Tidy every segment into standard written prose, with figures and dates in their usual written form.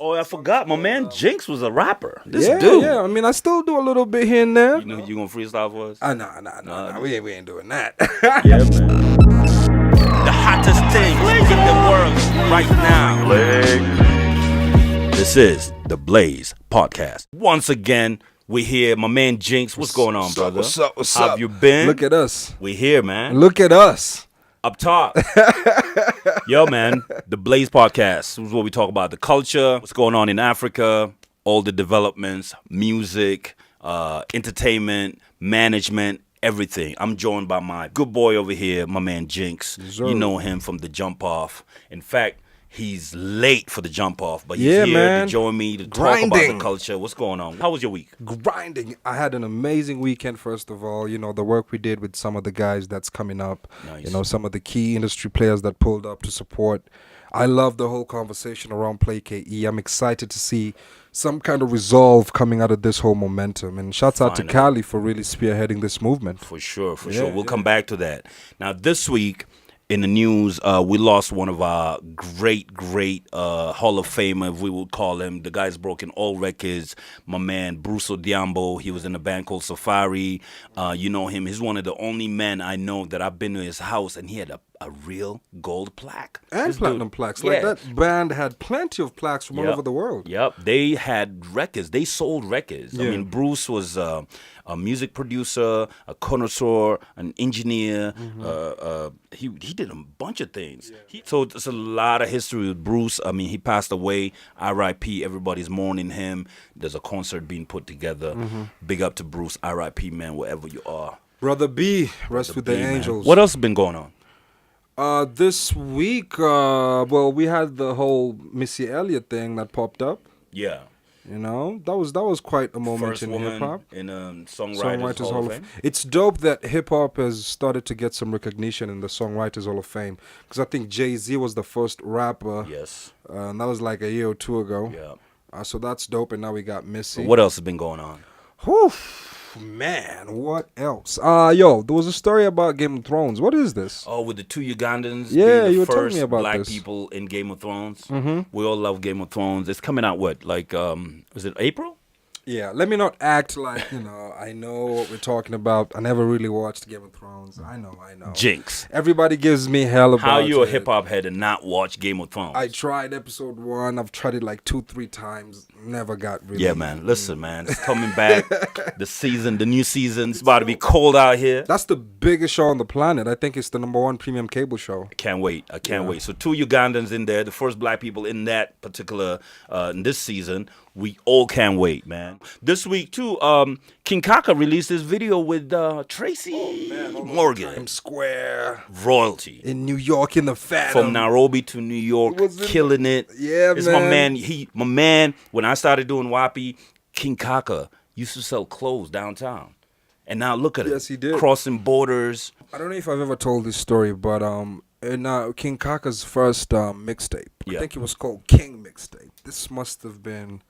Oh, I forgot. My man Jinx was a rapper. This yeah, dude. Yeah, I mean, I still do a little bit here and there. You know you gonna freestyle for us? Nah. We ain't doing that. Yeah, man. The hottest thing in the world right now. This is the Blaze Podcast. Once again, we here. My man Jinx. What's going on, brother? What's up? How have you been? Look at us. We here, man. Look at us. Up top. Yo, man, the Blaze Podcast. This is where we talk about the culture, what's going on in Africa, all the developments, music, entertainment, management, everything. I'm joined by my good boy over here, my man Jinx. You know him from the Jump Off. In fact, he's late for the Jump Off, but he's here to join me to talk about the culture. What's going on? How was your week? Grinding. I had an amazing weekend, first of all. You know, the work we did with some of the guys that's coming up. Nice. You know, some of the key industry players that pulled up to support. I love the whole conversation around Play KE. I'm excited to see some kind of resolve coming out of this whole momentum. And shouts out to Cali for really spearheading this movement. For sure. We'll come back to that. Now, this week, in the news, we lost one of our great Hall of Famer, if we would call him. The guy's broken all records. My man, Bruce Odiambo, he was in a band called Safari. You know him. He's one of the only men I know that I've been to his house, and he had a real gold plaque. And platinum plaques. Like that band had plenty of plaques from all over the world. Yep. They had records. They sold records. Yeah. I mean, Bruce was a music producer, a connoisseur, an engineer. He did a bunch of things. Yeah. So there's a lot of history with Bruce. I mean, he passed away. R.I.P. Everybody's mourning him. There's a concert being put together. Big up to Bruce. R.I.P. man, wherever you are. Brother B, rest with the angels. What else has been going on? This week, we had the whole Missy Elliott thing that popped up. Yeah. You know, that was quite a moment in hip hop. In Songwriters Hall of Fame. It's dope that hip hop has started to get some recognition in the Songwriters Hall of Fame, because I think Jay-Z was the first rapper. Yes. And that was like a year or two ago. Yeah. So that's dope, and now we got Missy. What else has been going on? Whew. Man, what else? There was a story about Game of Thrones. What is this? Oh, with the two Ugandans being the you were first telling me about black this. people in Game of Thrones. We all love Game of Thrones. It's coming out, was it April? Yeah, let me not act like, I know what we're talking about. I never really watched Game of Thrones. I know. Jinx. Everybody gives me hell about it. How you a hip-hop head and not watch Game of Thrones? I tried episode 1. I've tried it like 2-3 times. Never got really. Yeah, man. Listen, man. It's coming back. The new season. It's about to be cold out here. That's the biggest show on the planet. I think it's the #1 premium cable show. I can't wait. So 2 Ugandans in there. The first black people in that particular, in this season. We all can't wait, man. This week, too, King Kaka released his video with Tracy Morgan. Times Square. Royalty. In New York, in the Phantom. From Nairobi to New York, killing it. Yeah, it's man. My man, when I started doing WAPI, King Kaka used to sell clothes downtown. And now look at it. Yes, he did. Crossing borders. I don't know if I've ever told this story, but in King Kaka's first mixtape, I think it was called King Mixtape. This must have been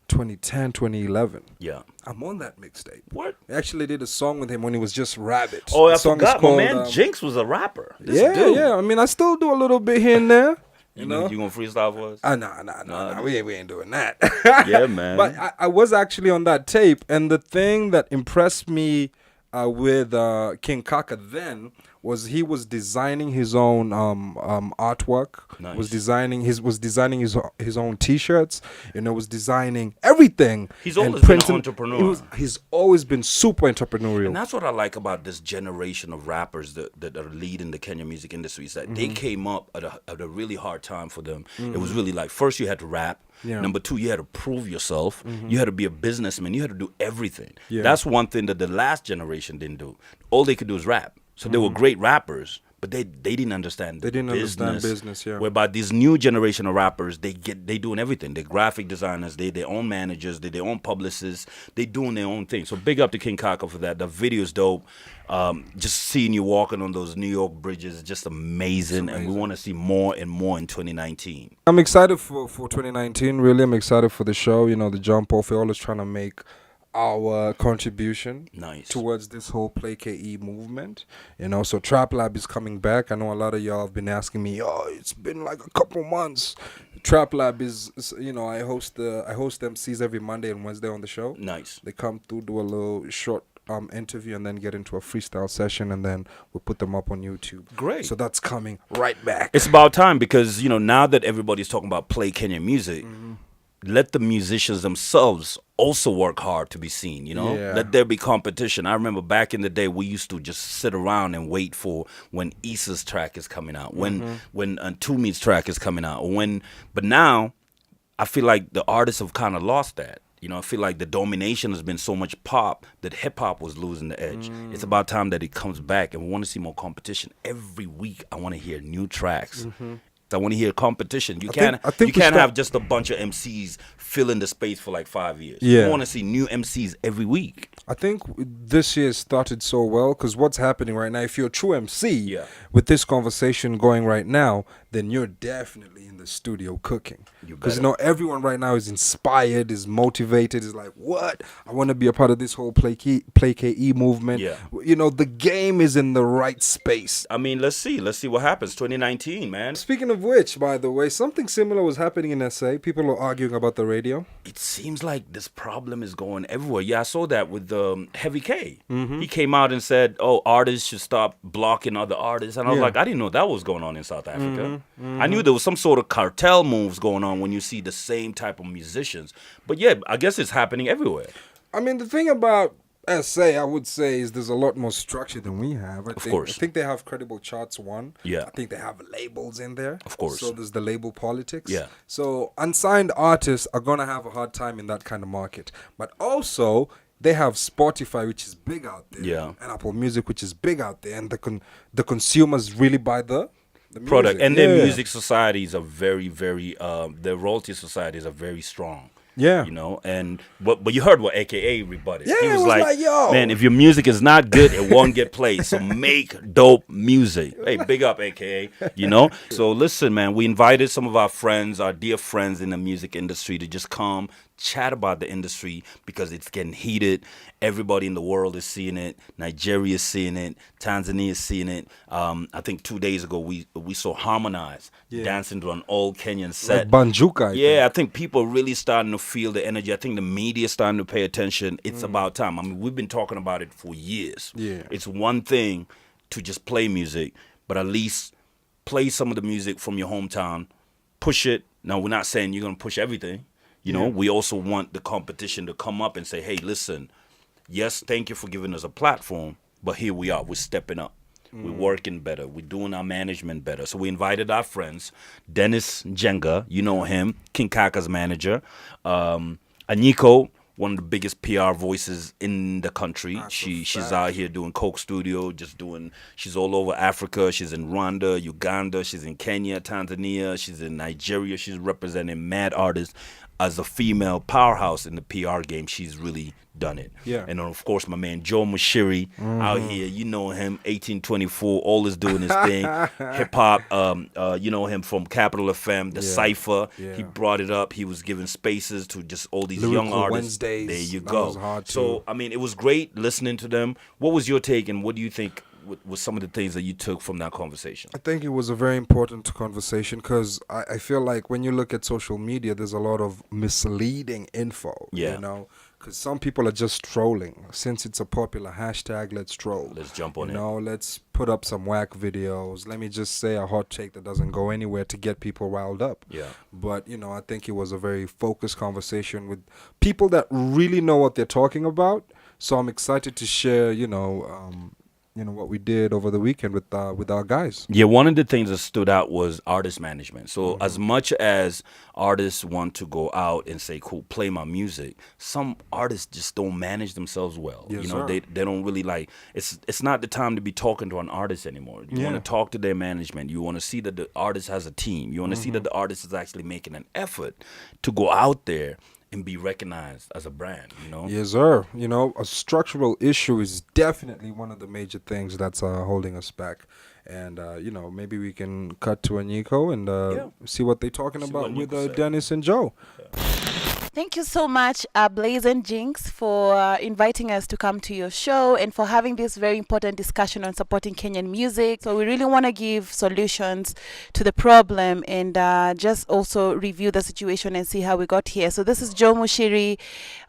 2010, 2011. Yeah. I'm on that mixtape. What? I actually did a song with him when he was just Rabbit. Oh, I forgot. My man Jinx was a rapper. Yeah. I mean, I still do a little bit here and there. You know? You gonna freestyle for us? Nah. We ain't doing that. Yeah, man. But I was actually on that tape, and the thing that impressed me with King Kaka then was he was designing his own artwork. Nice. Was designing his own T-shirts. Was designing everything. He's always been an entrepreneur. He's always been super entrepreneurial. And that's what I like about this generation of rappers that are leading the Kenyan music industry, is that they came up at a really hard time for them. It was really like, first you had to rap. Yeah. Number 2, you had to prove yourself. You had to be a businessman. You had to do everything. Yeah. That's one thing that the last generation didn't do. All they could do is rap. So they were great rappers, but they didn't understand understand business, yeah. Whereby these new generation of rappers, they doing everything. They're graphic designers, they their own managers, they their own publicists, they doing their own thing. So big up to King Kaka for that. The video's dope. Just seeing you walking on those New York bridges is just amazing. And we want to see more and more in 2019. I'm excited for 2019, really. I'm excited for the show, the Jump Off. We're always trying to make our contribution Nice. towards this whole Play KE movement. So Trap Lab is coming back. I know a lot of y'all have been asking me, oh, it's been like a couple months. Trap Lab is I host MCs every Monday and Wednesday on the show. Nice. They come through, do a little short interview, and then get into a freestyle session, and then we'll put them up on YouTube. Great. So that's coming right back. It's about time because, now that everybody's talking about Play Kenyan music, let the musicians themselves also work hard to be seen, Yeah. Let there be competition. I remember back in the day, we used to just sit around and wait for when Issa's track is coming out, when Tumi's track is coming out, but now I feel like the artists have kind of lost that. I feel like the domination has been so much pop that hip-hop was losing the edge. It's about time that it comes back, and we want to see more competition. Every week, I want to hear new tracks. I want to hear competition. You can't have just a bunch of MCs filling the space for like 5 years. Yeah. You want to see new MCs every week. I think this year started so well because what's happening right now, if you're a true MC, Yeah. with this conversation going right now, then you're definitely in the studio cooking. You Because, better. everyone right now is inspired, is motivated, is like, what? I want to be a part of this whole Play KE movement. Yeah. The game is in the right space. I mean, let's see what happens. 2019, man. Speaking of which, by the way, something similar was happening in SA. People are arguing about the radio. It seems like this problem is going everywhere. Yeah, I saw that with Heavy K. He came out and said, "Oh, artists should stop blocking other artists." And I was Yeah. like, I didn't know that was going on in South Africa. I knew there was some sort of cartel moves going on when you see the same type of musicians. But yeah, I guess it's happening everywhere. I mean, the thing about SA, I would say, is there's a lot more structure than we have. I course. think they have Credible Charts one. Yeah. I think they have labels in there. Of course. So there's the label politics. Yeah. So unsigned artists are going to have a hard time in that kind of market. But also, they have Spotify, which is big out there. Yeah. And Apple Music, which is big out there. And the consumers really buy the Product. music. And their Yeah. music societies are very, very, their royalty societies are very strong. Yeah. But you heard what AKA rebutted. Yeah, he it was was like, yo. man, if your music is not good, it won't get played. So make dope music. Hey, big up AKA, So listen, man, we invited some of our friends, our dear friends in the music industry to just come chat about the industry because it's getting heated. Everybody in the world is seeing it. Nigeria is seeing it. Tanzania is seeing it. I think 2 days ago we saw Harmonize dancing to an old Kenyan set. Like Banjuka, I think. I think people are really starting to feel the energy. I think the media is starting to pay attention. It's about time. I mean, we've been talking about it for years. Yeah. It's one thing to just play music, but at least play some of the music from your hometown. Push it. Now, we're not saying you're going to push everything. We also want the competition to come up and say, hey, listen, yes, thank you for giving us a platform, but here we are. We're stepping up. We're working better. We're doing our management better. So we invited our friends, Dennis Njenga, you know him, King Kaka's manager, Anyiko, one of the biggest PR voices in the country. She's out here doing Coke Studio, she's all over Africa. She's in Rwanda, Uganda, she's in Kenya, Tanzania, she's in Nigeria. She's representing mad artists. As a female powerhouse in the PR game, she's really done it. Yeah. And then, of course, my man Joe Muchiri out here, you know him, 1824, always doing his thing. Hip hop, you know him from Capital FM, the Cypher. Yeah. He brought it up. He was giving spaces to just all these Lyrical young artists. Wednesdays, There you that go. was hard So, too. I mean, it was great listening to them. What was your take, and what do you think was some of the things that you took from that conversation? I think it was a very important conversation because I feel like when you look at social media, there's a lot of misleading info. Yeah. Because some people are just trolling. Since it's a popular hashtag, let's troll. Let's jump on it. Let's put up some whack videos. Let me just say a hot take that doesn't go anywhere to get people riled up. Yeah. But, I think it was a very focused conversation with people that really know what they're talking about. So I'm excited to share, what we did over the weekend with our guys. Yeah, one of the things that stood out was artist management. So as much as artists want to go out and say, cool, play my music, some artists just don't manage themselves well. Yes, They don't really it's not the time to be talking to an artist anymore. You want to talk to their management. You want to see that the artist has a team. You want to see that the artist is actually making an effort to go out there and be recognized as a brand, Yes, sir. A structural issue is definitely one of the major things that's holding us back. And, maybe we can cut to Anyiko and see what they're talking See about what with Anyiko said. Dennis and Joe. Yeah. Thank you so much, Blaze and Jinx, for inviting us to come to your show and for having this very important discussion on supporting Kenyan music. So we really want to give solutions to the problem and just also review the situation and see how we got here. So this is Joe Muchiri.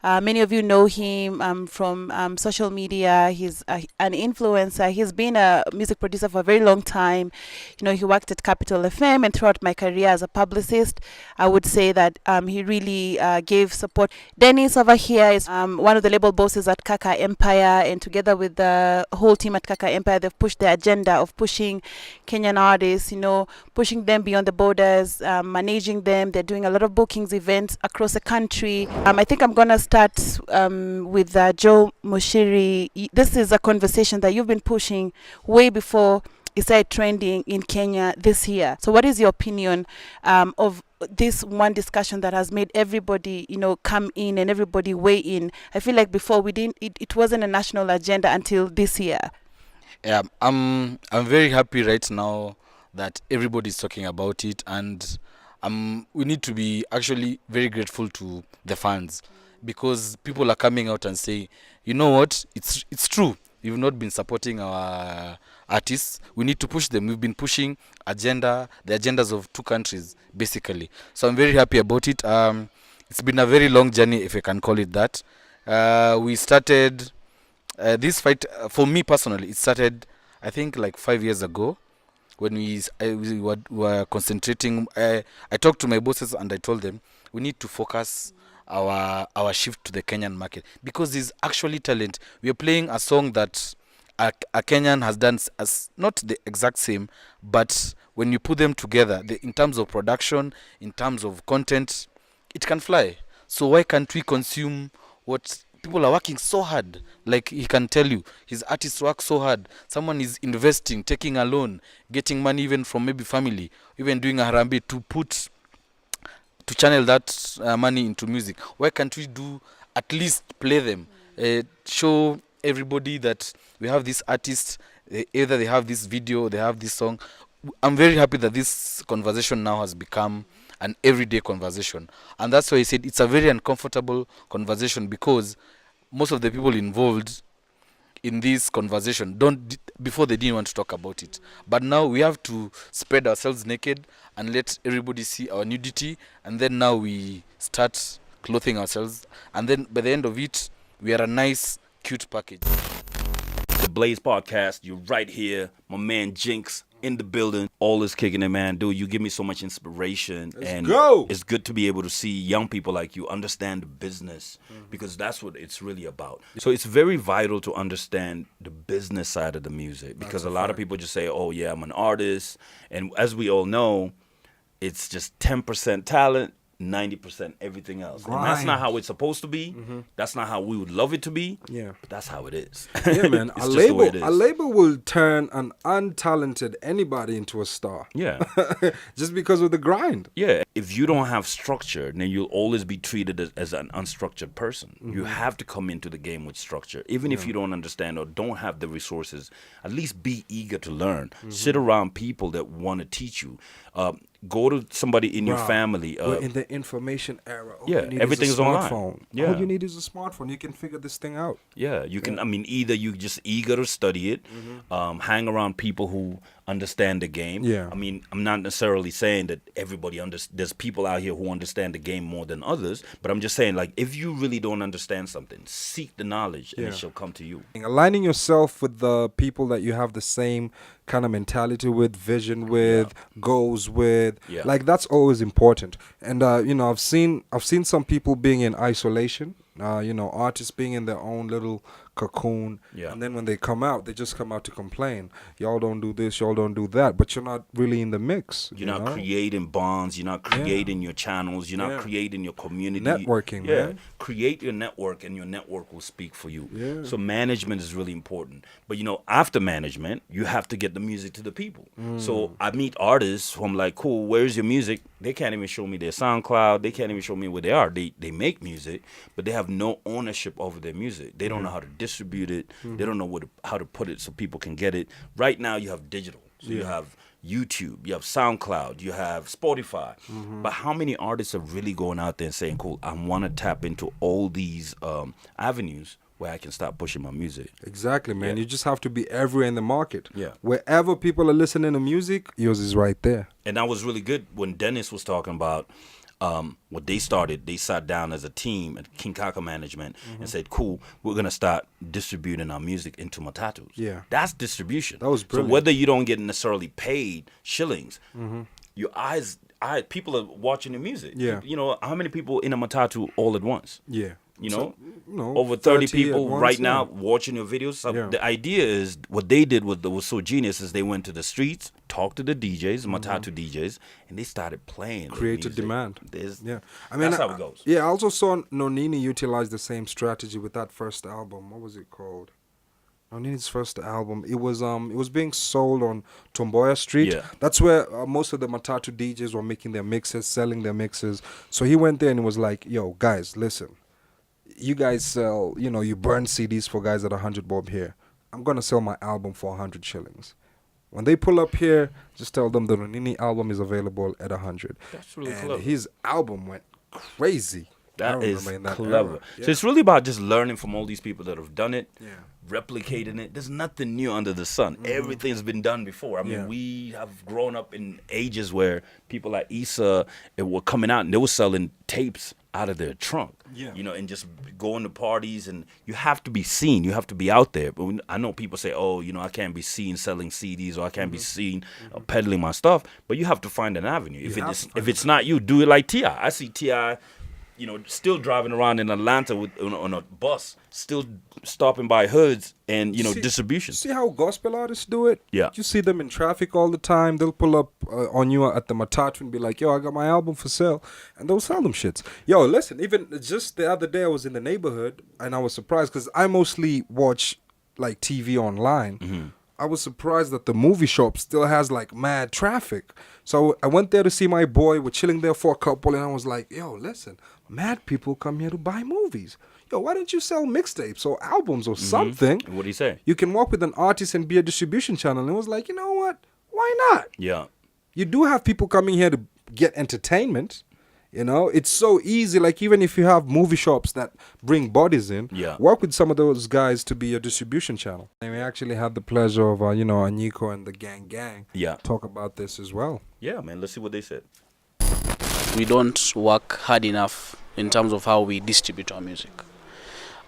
Many of you know him from social media. He's an influencer. He's been a music producer for a very long time. You know, he worked at Capital FM, and throughout my career as a publicist, I would say that he really gave support. Dennis over here is one of the label bosses at Kaka Empire, and together with the whole team at Kaka Empire, they've pushed the agenda of pushing Kenyan artists, you know, pushing them beyond the borders, managing them. They're doing a lot of bookings, events across the country. I think I'm going to start with Joe Muchiri. This is a conversation that you've been pushing way before it started trending in Kenya this year. So what is your opinion of this one discussion that has made everybody, you know, come in and everybody weigh in? I feel like before we didn't, it wasn't a national agenda until this year. Yeah, I'm very happy right now that everybody's talking about it, and we need to be actually very grateful to the fans, because people are coming out and saying, you know what, it's true. You've not been supporting our artists. We need to push them. We've been pushing the agendas of two countries, basically. So I'm very happy about it. It's been a very long journey, if I can call it that. We started this fight, for me personally, it started, I think, like 5 years ago, when we were concentrating. I talked to my bosses and I told them we need to focus our shift to the Kenyan market, because there's actually talent. We are playing a song that a Kenyan has done as not the exact same, but when you put them together, in terms of production, in terms of content, it can fly. So why can't we consume what people are working so hard? Like, he can tell you, his artists work so hard. Someone is investing, taking a loan, getting money even from maybe family, even doing a harambe to channel that money into music. Why can't we at least play them, show everybody that we have this artist, either they have this video, they have this song. I'm very happy that this conversation now has become an everyday conversation, and that's why I said it's a very uncomfortable conversation, because most of the people involved in this conversation before they didn't want to talk about it, but now we have to spread ourselves naked and let everybody see our nudity, and then now we start clothing ourselves, and then by the end of it, we are a nice, cute package. The Blaze Podcast, you're right here. My man Jinx in the building. All is kicking it, man. Dude, you give me so much inspiration. Let's go. It's good to be able to see young people like you understand the business, because that's what it's really about. So it's very vital to understand the business side of the music, because a lot of people just say, oh, yeah, I'm an artist. And as we all know, it's just 10% talent, 90% everything else. And that's not how it's supposed to be. That's not how we would love it to be. Yeah. But that's how it is. Yeah, man. It's a just the way it is. label will turn an untalented anybody into a star. Yeah. Just because of the grind. Yeah. If you don't have structure, then you'll always be treated as an unstructured person. You have to come into the game with structure. Even if you don't understand or don't have the resources, at least be eager to learn. Sit around people that want to teach you. Go to somebody in your family. We're in the information era. Yeah, everything's online. Yeah. All you need is a smartphone. You can figure this thing out. Yeah, you can. I mean, either you just eager to study it, hang around people who understand the game. Yeah. I mean, I'm not necessarily saying that everybody there's people out here who understand the game more than others, but I'm just saying, like, if you really don't understand something, seek the knowledge and it shall come to you. Aligning yourself with the people that you have the same kind of mentality with, vision with, goals with, like, that's always important. And you know, I've seen some people being in isolation. You know, artists being in their own little cocoon, and then when they come out, they just come out to complain. Y'all don't do this, y'all don't do that, but you're not really in the mix. You're not creating bonds. You're not creating your channels. You're not creating your community. Networking, man. Create your network, and your network will speak for you. So management is really important. But, you know, after management, you have to get the music to the people. So I meet artists who I'm like, cool, where's your music? They can't even show me their SoundCloud. They can't even show me where they are. They make music, but they have no ownership over their music. They don't know how to distribute it. They don't know how to put it so people can get it. Right now, you have digital. So you have YouTube, you have SoundCloud, you have Spotify. But how many artists are really going out there and saying, cool, I want to tap into all these avenues where I can start pushing my music? Exactly, man. Yeah. You just have to be everywhere in the market. Yeah. Wherever people are listening to music, yours is right there. And that was really good when Dennis was talking about what they started. They sat down as a team at King Kaka Management and said, cool, we're going to start distributing our music into matatus. Yeah. That's distribution. That was brilliant. So whether you don't get necessarily paid shillings, your people are watching the music. Yeah. You know, how many people in a matatu all at once? Yeah. You know, No, over 30 at people once, right yeah. now watching your videos. So Yeah. the idea is what they did was so genius is they went to the streets, talked to the DJs, Matatu DJs, and they started playing. their Created music. demand. Yeah, I mean, that's how it goes. Yeah, I also saw Nonini utilize the same strategy with that first album. What was it called? Nonini's first album. It was being sold on Tomboya Street. Yeah. That's where most of the Matatu DJs were making their mixes, selling their mixes. So he went there and was like, "Yo, guys, listen. You guys sell, you burn CDs for guys at 100 bob here. I'm going to sell my album for 100 shillings. When they pull up here, just tell them the Nonini album is available at 100. That's really and clever. his album went crazy. I That is remember in that clever. era. Yeah. So it's really about just learning from all these people that have done it, Yeah. replicating it. There's nothing new under the sun. Everything's been done before. I mean, Yeah. we have grown up in ages where people like Issa were coming out and they were selling tapes out of their trunk. Yeah. And just going to parties, and you have to be seen. You have to be out there. But I know people say, oh, I can't be seen selling CDs or I can't be seen peddling my stuff. But you have to find an avenue. If it's not you, do it like T.I. I see T.I., still driving around in Atlanta on a bus, still stopping by hoods and, distribution. See how gospel artists do it? Yeah. You see them in traffic all the time. They'll pull up on you at the Matatu and be like, yo, I got my album for sale. And they'll sell them shits. Yo, listen, even just the other day I was in the neighborhood and I was surprised because I mostly watch like TV online. I was surprised that the movie shop still has like mad traffic. So I went there to see my boy. We're chilling there for a couple and I was like, yo, listen, mad people come here to buy movies. Yo, why don't you sell mixtapes or albums or something? What do you say? You can work with an artist and be a distribution channel. And it was like, you know what? Why not? Yeah. You do have people coming here to get entertainment. It's so easy. Like, even if you have movie shops that bring bodies in, Yeah. work with some of those guys to be a distribution channel. And we actually had the pleasure of, Anyiko and the gang Yeah. talk about this as well. Yeah, man. Let's see what they said. We don't work hard enough in terms of how we distribute our music.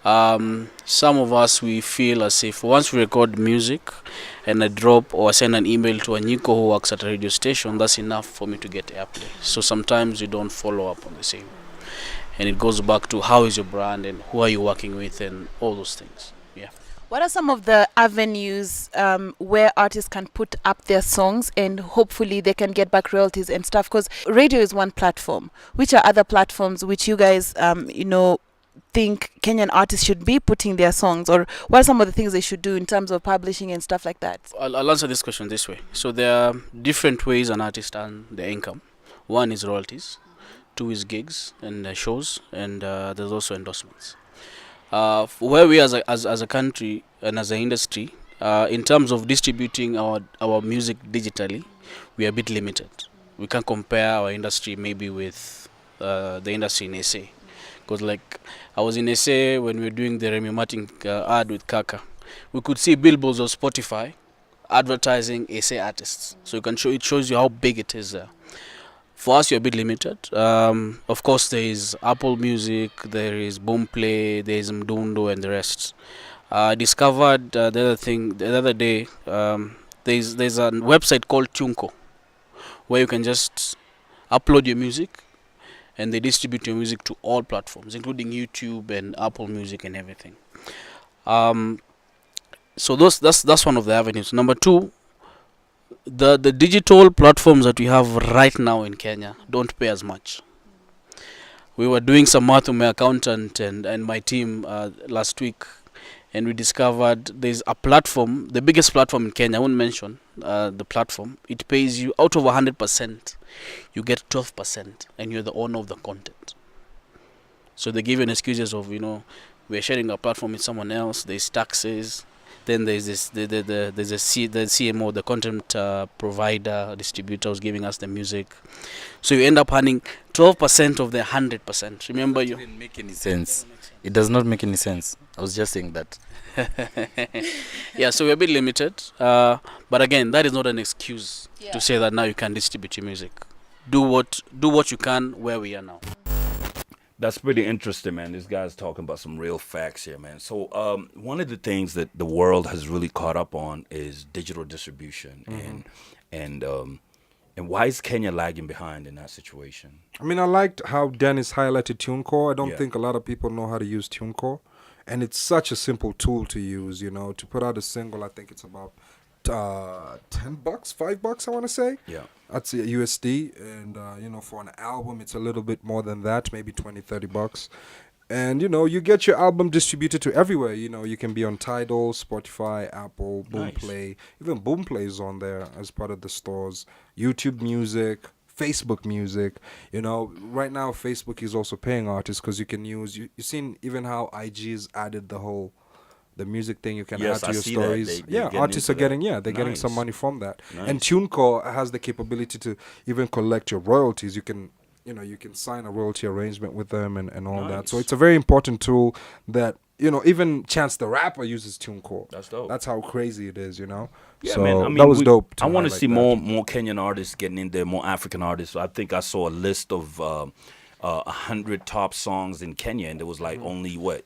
Some of us, we feel as if once we record music and I drop or send an email to Anyiko who works at a radio station, that's enough for me to get airplay. So sometimes you don't follow up on the same. And it goes back to how is your brand and who are you working with and all those things. Yeah. What are some of the avenues where artists can put up their songs and hopefully they can get back royalties and stuff? Because radio is one platform. Which are other platforms which you guys, think Kenyan artists should be putting their songs, or what are some of the things they should do in terms of publishing and stuff like that? I'll answer this question this way. So there are different ways an artist earns their income. One is royalties, two is gigs and shows, and there's also endorsements. Where we as a country and as an industry, in terms of distributing our music digitally, we are a bit limited. We can't compare our industry maybe with the industry in SA. Because like I was in SA when we were doing the Remy Martin ad with Kaka. We could see billboards of Spotify advertising SA artists. So it shows you how big it is there. For us, you're a bit limited. Of course, there is Apple Music, there is Boomplay, there is Mdundo and the rest. I discovered the other day, there's a website called Tunko, where you can just upload your music and they distribute your music to all platforms, including YouTube and Apple Music and everything. So that's one of the avenues. Number two, the digital platforms that we have right now in Kenya don't pay as much. We were doing some math with my accountant and my team last week, and we discovered there's a platform, the biggest platform in Kenya, I won't mention the platform. It pays you out of 100%, you get 12%, and you're the owner of the content. So they give you an excuses of, we're sharing a platform with someone else, there's taxes, Then there's the CMO, the content provider, distributor, who's giving us the music. So you end up earning 12% of the 100%. Remember, It doesn't make any sense. It does not make any sense. I was just saying that. Yeah, so we're a bit limited. But again, that is not an excuse to say that now you can distribute your music. Do what you can where we are now. That's pretty interesting, man. This guy's talking about some real facts here, man. So one of the things that the world has really caught up on is digital distribution, and why is Kenya lagging behind in that situation? I mean, I liked how Dennis highlighted TuneCore. I don't Yeah. think a lot of people know how to use TuneCore, and it's such a simple tool to use. You know, to put out a single, I think it's about $10, $5, I want to say. Yeah. That's USD, and you know, for an album, it's a little bit more than that, maybe $20-$30. And you know, you get your album distributed to everywhere. You know, you can be on Tidal, Spotify, Apple, Boomplay. Even Boomplay is on there as part of the stores. YouTube Music, Facebook Music. You know, right now Facebook is also paying artists because you can use. You've seen even how IG's added the music thing you can Yes, add I to your see that. stories. They're getting Artists into are getting that. they're getting some Nice. money from that. Nice. And TuneCore has the capability to even collect your royalties. You can sign a royalty arrangement with them and all that. So Nice. it's a very important tool that, you know, even Chance the Rapper uses TuneCore. That's dope. That's how crazy it is, you know. Yeah, so man. I mean, that was dope. I want to highlight see that. more Kenyan artists getting in there, more African artists. So I think I saw a list of 100 top songs in Kenya, and there was like only what?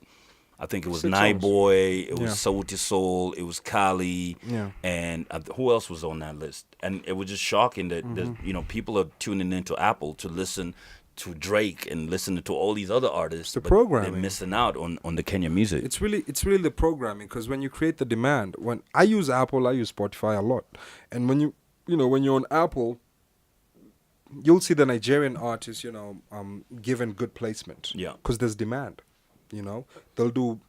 I think it was 6 Nai songs. Boy, it was Yeah. Sauti Soul, it was Kali, Yeah. and who else was on that list? And it was just shocking that you know, people are tuning into Apple to listen to Drake and listening to all these other artists. the but they're programming. missing out on the Kenyan music. It's really the programming, because when you create the demand, when I use Apple, I use Spotify a lot, and when when you're on Apple, you'll see the Nigerian artists, you know, given good placement. Yeah. Because there's demand. You know, they'll do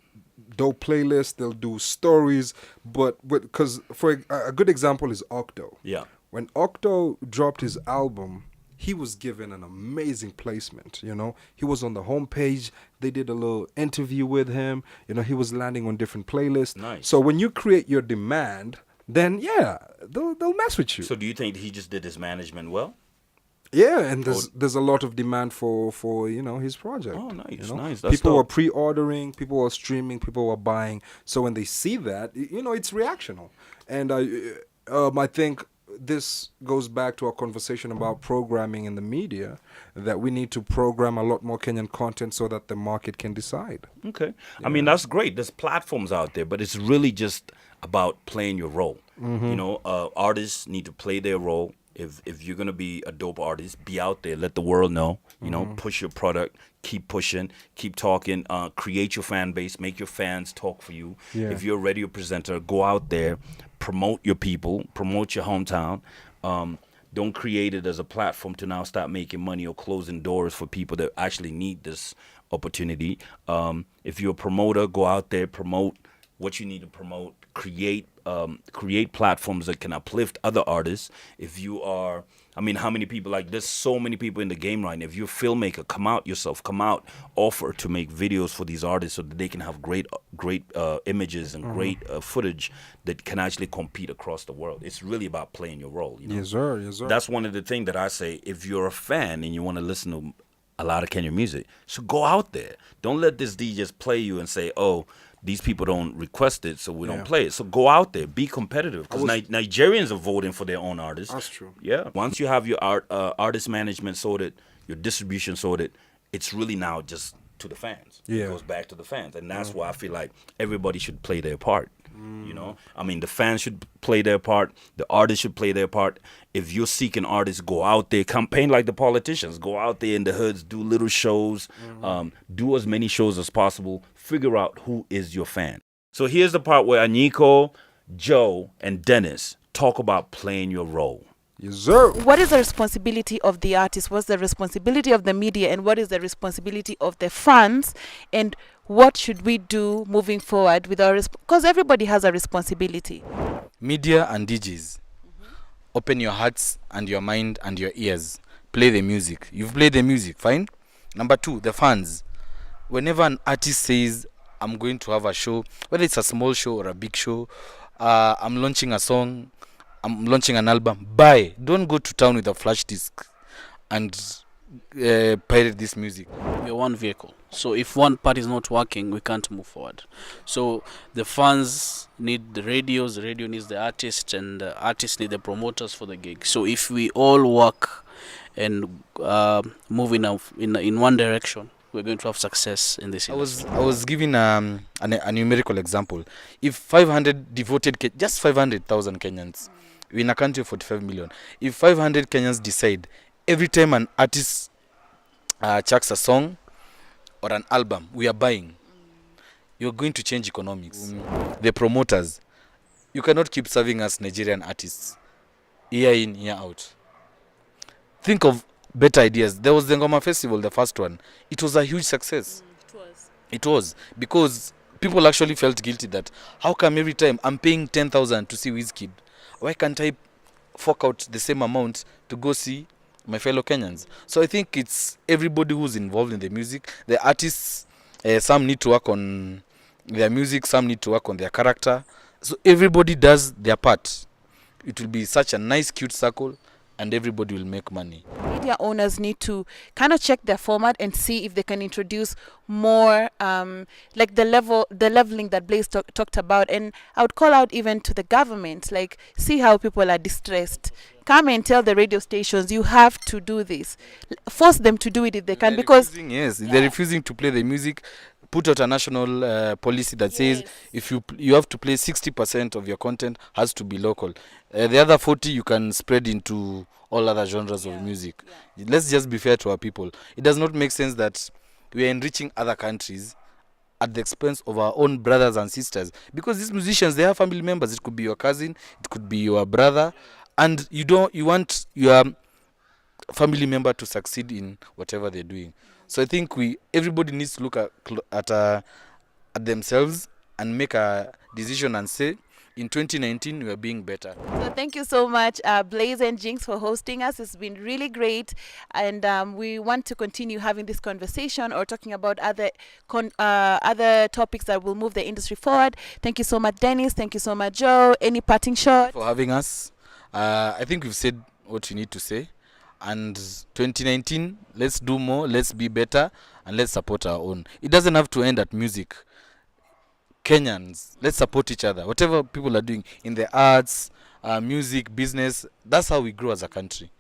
dope playlists, they'll do stories, but because for a good example is Octo. Yeah. When Octo dropped his album, he was given an amazing placement. You know, he was on the homepage. They did a little interview with him. You know, he was landing on different playlists. Nice. So when you create your demand, then yeah, they'll mess with you. So do you think he just did his management well? Yeah, and there's a lot of demand for you know, his project. Oh, nice, you know? nice. That's People were dope. pre-ordering, people were streaming, people were buying. So when they see that, you know, it's reactional. And I think this goes back to our conversation about programming in the media, that we need to program a lot more Kenyan content so that the market can decide. Okay. I mean, that's great. There's platforms out there, but it's really just about playing your role. You know, artists need to play their role. If you're gonna be a dope artist, be out there, let the world know. You know, push your product, keep pushing, keep talking, create your fan base, make your fans talk for you. Yeah. If you're a radio presenter, go out there, promote your people, promote your hometown. Don't create it as a platform to now start making money or closing doors for people that actually need this opportunity. If you're a promoter, go out there, promote what you need to promote, create platforms that can uplift other artists. If you are, I mean, how many people, like, there's so many people in the game right now. If you're a filmmaker, come out yourself, come out, offer to make videos for these artists so that they can have great images and great footage that can actually compete across the world. It's really about playing your role. You know? Yes, sir. Yes, sir. That's one of the things that I say, if you're a fan and you want to listen to a lot of Kenyan music, so go out there. Don't let this DJs play you and say, oh, these people don't request it, so we don't play it. So go out there, be competitive, because Nigerians are voting for their own artists. That's true. Yeah. Once you have your artist management sorted, your distribution sorted, it's really now just to the fans. Yeah. It goes back to the fans, and that's why I feel like everybody should play their part. You know, I mean, the fans should play their part. The artists should play their part. If you're seeking artists, go out there, campaign like the politicians. Go out there in the hoods, do little shows, do as many shows as possible. Figure out who is your fan. So here's the part where Anyiko, Joe, and Dennis talk about playing your role. Yes, sir. What is the responsibility of the artist? What's the responsibility of the media? And what is the responsibility of the fans? And what should we do moving forward with our because everybody has a responsibility. Media and DJs, open your hearts and your mind and your ears. Play the music. You've played the music, fine? Number 2, the fans. Whenever an artist says, I'm going to have a show, whether it's a small show or a big show. I'm launching a song. I'm launching an album. Buy. Don't go to town with a flash disc and pirate this music. We're one vehicle. So if one part is not working, we can't move forward. So the fans need the radios, the radio needs the artists, and the artists need the promoters for the gig. So if we all work and move in one direction, we're going to have success in this industry. I was giving a numerical example. If 500 devoted, just 500,000 Kenyans, we're in a country of 45 million. If 500 Kenyans decide every time an artist chucks a song or an album, we are buying, you're going to change economics. The promoters, you cannot keep serving us Nigerian artists year in, year out. Think of better ideas. There was the Ngoma Festival, the first one. It was a huge success. It was because people actually felt guilty that how come every time I'm paying 10,000 to see Wizkid, why can't I fork out the same amount to go see my fellow Kenyans? So I think it's everybody who's involved in the music. The artists, some need to work on their music, some need to work on their character. So everybody does their part. It will be such a nice, cute circle, and everybody will make money. Media owners need to kind of check their format and see if they can introduce more, like the leveling that Blaze talked about. And I would call out even to the government, like see how people are distressed. Come and tell the radio stations, you have to do this. Force them to do it if they can, because they're refusing to play the music. Put out a national policy that says if you have to play 60% of your content has to be local. The other 40 you can spread into all other genres of music. Let's just be fair to our people. It does not make sense that we are enriching other countries at the expense of our own brothers and sisters, because these musicians, they have family members. It could be your cousin, it could be your brother, and you want your family member to succeed in whatever they're doing. So I think everybody needs to look at themselves and make a decision and say, in 2019, we are being better. So thank you so much, Blaze and Jinx, for hosting us. It's been really great. And we want to continue having this conversation or talking about other topics that will move the industry forward. Thank you so much, Dennis. Thank you so much, Joe. Any parting shot? For having us. I think we've said what we need to say. And 2019, let's do more, let's be better, and let's support our own. It doesn't have to end at music. Kenyans, let's support each other. Whatever people are doing in the arts, music, business, that's how we grow as a country.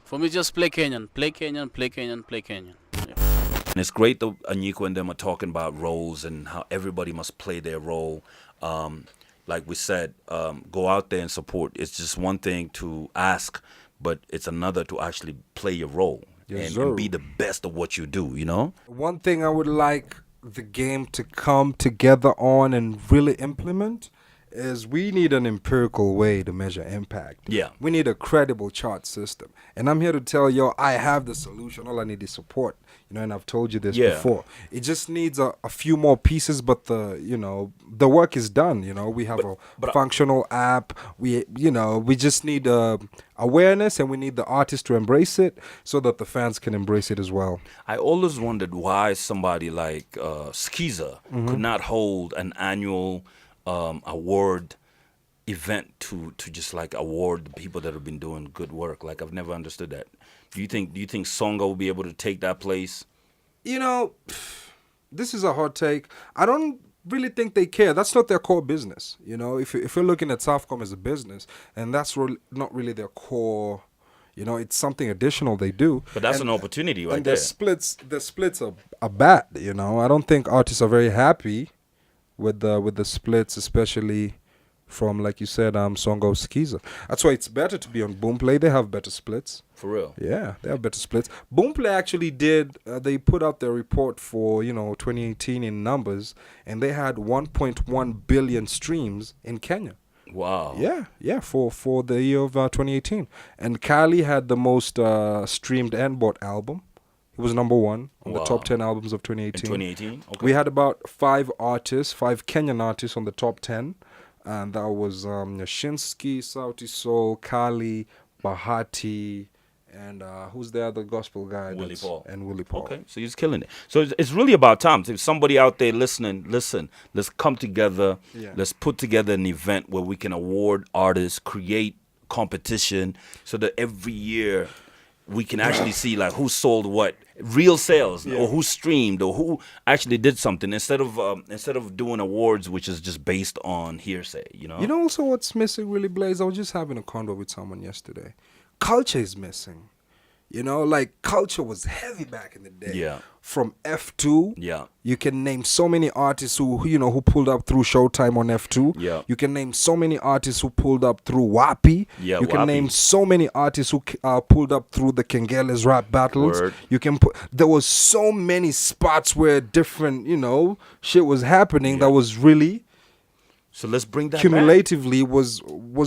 For me, just play Kenyan, play Kenyan, play Kenyan, play Kenyan. Yeah. And it's great that Anyiko and them are talking about roles and how everybody must play their role. Like we said, go out there and support. It's just one thing to ask, but it's another to actually play your role and be the best of what you do, you know? One thing I would like the game to come together on and really implement is we need an empirical way to measure impact. Yeah. We need a credible chart system. And I'm here to tell you, I have the solution. All I need is support. And I've told you this before. It just needs a few more pieces, but the work is done. We have a functional app. We just need awareness, and we need the artists to embrace it so that the fans can embrace it as well. I always wondered why somebody like Skiza could not hold an annual award event to just like award the people that have been doing good work. Like, I've never understood that. Do you think Songa will be able to take that place? This is a hot take. I don't really think they care. That's not their core business. If you're looking at Southcom as a business, and that's not really their core. It's something additional they do. But that's an opportunity right and there. The splits are bad. I don't think artists are very happy with the splits, especially from, like you said, Songo Skiza. That's why it's better to be on Boomplay. They have better splits. For real? Yeah, they have better splits. Boomplay actually did, they put out their report for, 2018 in numbers, and they had 1.1 billion streams in Kenya. Wow. Yeah, for the year of 2018. And Kali had the most streamed and bought album. It was number one on the top 10 albums of 2018. In 2018? Okay. We had about 5 Kenyan artists on the top 10. And that was Yashinsky, Sauti Soul, Kali, Bahati, And who's the other gospel guy? Willie Paul. And Willie Paul. Okay, so he's killing it. So it's really about time. If somebody out there listening, listen, let's come together. Yeah. Let's put together an event where we can award artists, create competition, so that every year we can actually see like who sold what, real sales, or who streamed, or who actually did something, instead of doing awards which is just based on hearsay. You know Also what's missing, really, Blaze? I was just having a convo with someone yesterday. Culture is missing. Like culture was heavy back in the day. Yeah. From F2. Yeah. You can name so many artists who pulled up through Showtime on F2. Yeah. You can name so many artists who pulled up through WAPI. Yeah, You can WAPI. name so many artists who pulled up through the Kengeles rap battles. Word. There was so many spots where different, shit was happening that was really So let's bring that back. cumulatively was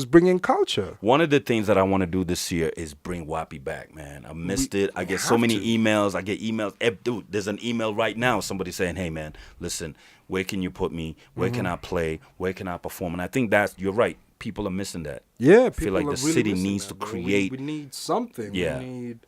bringing culture. One of the things that I want to do this year is bring WAPI back, man. I missed it. I get so have many to. emails. I get emails. Dude, there's an email right now. Somebody saying, hey, man, listen, where can you put me? Where can I play? Where can I perform? And I think you're right. People are missing that. Yeah, I feel like people the are really city missing needs that, to bro. create. We need something. Yeah. We need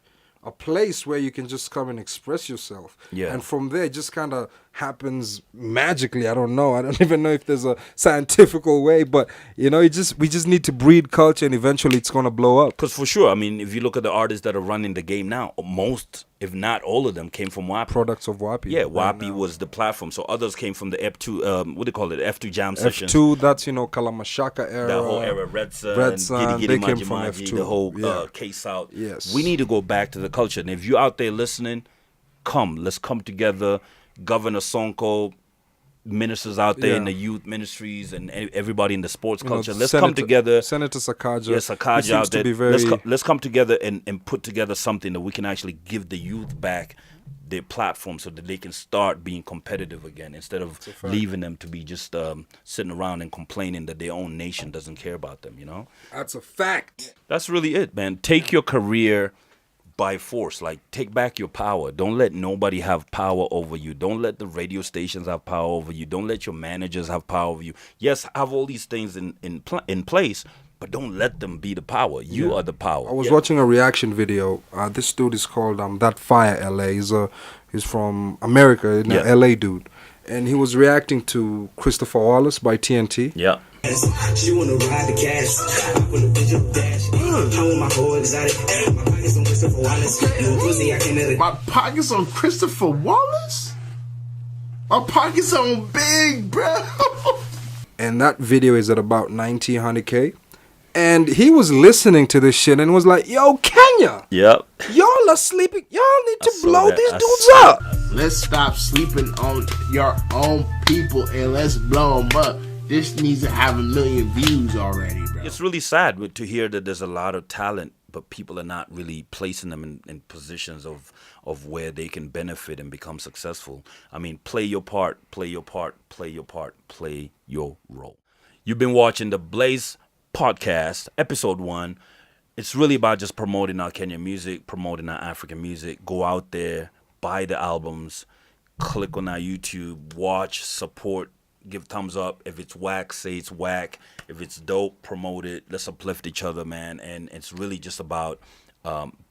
a place where you can just come and express yourself. Yeah. And from there, it just kind of happens magically. I don't know. I don't even know if there's a scientifical way, but we just need to breed culture, and eventually it's gonna blow up. Because for sure, I mean, if you look at the artists that are running the game now, most, if not all of them, came from WAPI. Products of WAPI. Yeah, right WAPI now. was the platform. So others came from the F2, what do you call it? F2 jam sessions. F2, that's Kalamashaka era. That whole era, Red Sun, Red Sun, Giddy they Giddy came from Maji Maji, F2. the whole Yeah. case out. Yes. We need to go back to the culture. And if you're out there listening, let's come together. Governor Sonko, ministers out there in Yeah. the youth ministries, and everybody in the sports culture. Let's Senator, come together. Senator Sakaja. Yes, he Sakaja seems out to there. be very. Let's come together and put together something that we can actually give the youth back their platform, so that they can start being competitive again, instead of leaving them to be just sitting around and complaining that their own nation doesn't care about them. That's a fact. That's really it, man. Take your career by force. Like, take back your power. Don't let nobody have power over you. Don't let the radio stations have power over you. Don't let your managers have power over you. Yes, have all these things in place, but don't let them be the power. You are the power. I was watching a reaction video. This dude is called That Fire LA. He's from America, LA dude. And he was reacting to Christopher Wallace by TNT. Yeah. She wanna ride the cash. I wanna bitch up dash. I want my whole exotic. My pockets on Christopher Wallace. No pussy, I can let it. My pockets on Christopher Wallace? My pockets on Big, bro. And that video is at about 100K. And he was listening to this shit and was like, yo, Kenya, Yep. y'all are sleeping. Y'all need to saw blow that. these I dudes saw up. Let's stop sleeping on your own people and let's blow them up. This needs to have 1 million views already, bro. It's really sad to hear that there's a lot of talent, but people are not really placing them in positions of where they can benefit and become successful. I mean, play your part, play your part, play your part, play your role. You've been watching the Blaze Podcast, episode 1. It's really about just promoting our Kenyan music, promoting our African music. Go out there, buy the albums, click on our YouTube, watch, support, give thumbs up. If it's whack, say it's whack. If it's dope, promote it. Let's uplift each other, man. And it's really just about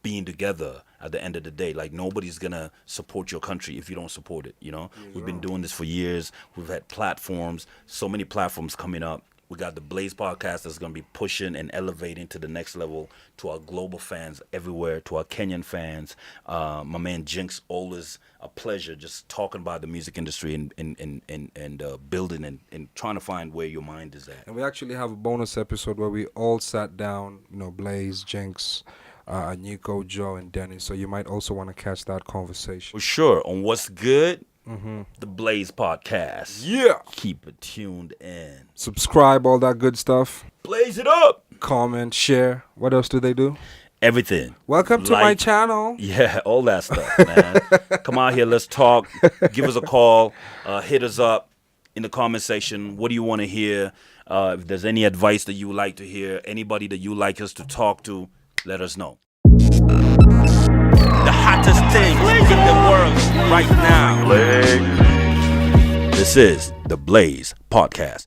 being together at the end of the day. Like, nobody's gonna support your country if you don't support it. We've been doing this for years. We've had platforms, so many platforms coming up. We got the Blaze podcast that's going to be pushing and elevating to the next level to our global fans everywhere, to our Kenyan fans. My man Jinx, always a pleasure just talking about the music industry and building and trying to find where your mind is at. And we actually have a bonus episode where we all sat down, Blaze, Jinx, Anyiko, Joe, and Dennis. So you might also want to catch that conversation. For sure. On What's Good, the Blaze podcast. Yeah. Keep it tuned in. Subscribe, all that good stuff. Blaze it up. Comment, share. What else do they do? Everything. Welcome to my channel. Yeah, all that stuff, man. Come out here, let's talk. Give us a call. Hit us up in the comment section. What do you want to hear? If there's any advice that you would like to hear, anybody that you like us to talk to, let us know. The hottest thing in the world right now. This is the Blaze Podcast.